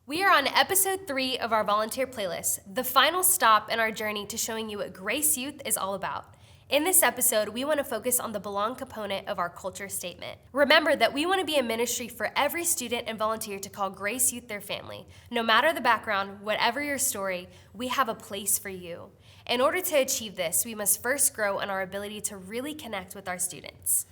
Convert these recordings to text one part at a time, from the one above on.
We are on episode 3 of our volunteer playlist, the final stop in our journey to showing you what Grace Youth is all about. In this episode, we want to focus on the belong component of our culture statement. Remember that we want to be a ministry for every student and volunteer to call Grace Youth their family. No matter the background, whatever your story, we have a place for you. In order to achieve this, we must first grow in our ability to really connect with our students.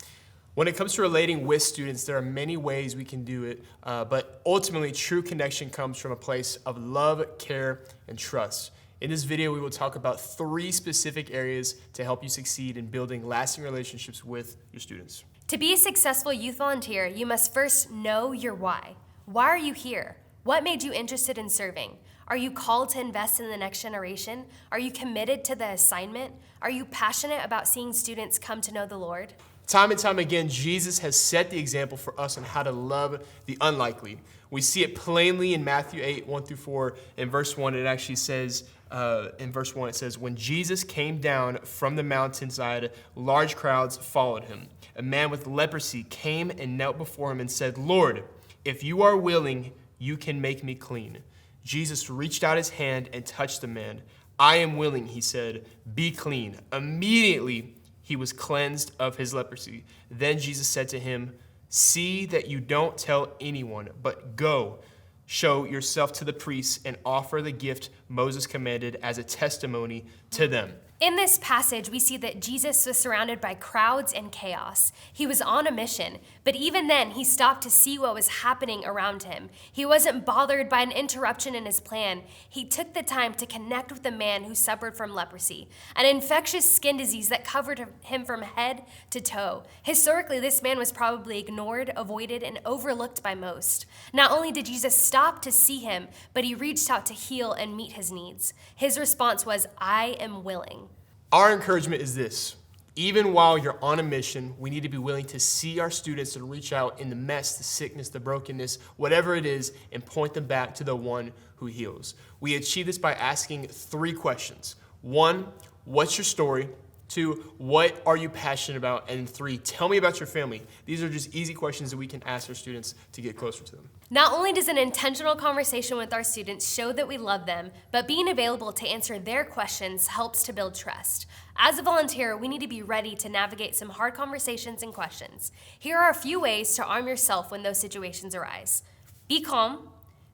When it comes to relating with students, there are many ways we can do it, but ultimately true connection comes from a place of love, care, and trust. In this video, we will talk about 3 specific areas to help you succeed in building lasting relationships with your students. To be a successful youth volunteer, you must first know your why. Why are you here? What made you interested in serving? Are you called to invest in the next generation? Are you committed to the assignment? Are you passionate about seeing students come to know the Lord? Time and time again, Jesus has set the example for us on how to love the unlikely. We see it plainly in Matthew 8, 1-4. In verse 1, it actually says, when Jesus came down from the mountainside, large crowds followed him. A man with leprosy came and knelt before him and said, "Lord, if you are willing, you can make me clean." Jesus reached out his hand and touched the man. "I am willing," he said, "be clean." Immediately, he was cleansed of his leprosy. Then Jesus said to him, "See that you don't tell anyone, but go, show yourself to the priests and offer the gift Moses commanded as a testimony to them." In this passage, we see that Jesus was surrounded by crowds and chaos. He was on a mission, but even then, he stopped to see what was happening around him. He wasn't bothered by an interruption in his plan. He took the time to connect with a man who suffered from leprosy, an infectious skin disease that covered him from head to toe. Historically, this man was probably ignored, avoided, and overlooked by most. Not only did Jesus stop to see him, but he reached out to heal and meet his needs. His response was, "I am willing." Our encouragement is this: even while you're on a mission, we need to be willing to see our students and reach out in the mess, the sickness, the brokenness, whatever it is, and point them back to the one who heals. We achieve this by asking 3 questions. 1, what's your story? 2, what are you passionate about? And 3, tell me about your family. These are just easy questions that we can ask our students to get closer to them. Not only does an intentional conversation with our students show that we love them, but being available to answer their questions helps to build trust. As a volunteer, we need to be ready to navigate some hard conversations and questions. Here are a few ways to arm yourself when those situations arise. Be calm,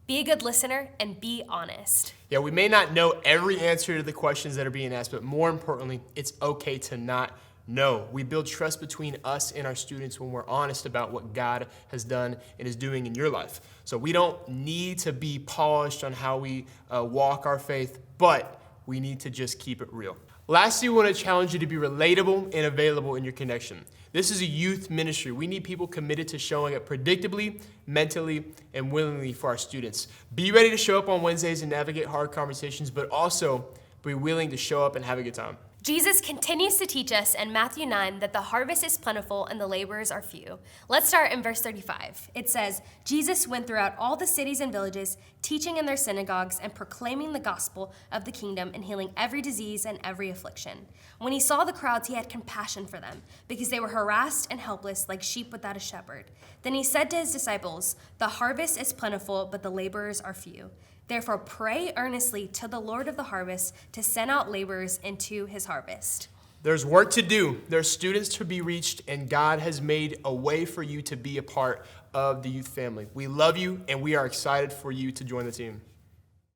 be a good listener, and be honest. Yeah, we may not know every answer to the questions that are being asked, but more importantly, it's okay to not know. We build trust between us and our students when we're honest about what God has done and is doing in your life. So we don't need to be polished on how we walk our faith, but we need to just keep it real. Lastly, we want to challenge you to be relatable and available in your connection. This is a youth ministry. We need people committed to showing up predictably, mentally, and willingly for our students. Be ready to show up on Wednesdays and navigate hard conversations, but also be willing to show up and have a good time. Jesus continues to teach us in Matthew 9 that the harvest is plentiful and the laborers are few. Let's start in verse 35. It says, "Jesus went throughout all the cities and villages, teaching in their synagogues and proclaiming the gospel of the kingdom and healing every disease and every affliction. When he saw the crowds, he had compassion for them, because they were harassed and helpless like sheep without a shepherd. Then he said to his disciples, 'The harvest is plentiful, but the laborers are few. Therefore, pray earnestly to the Lord of the harvest to send out laborers into his harvest.'" There's work to do. There's students to be reached, and God has made a way for you to be a part of the youth family. We love you, and we are excited for you to join the team.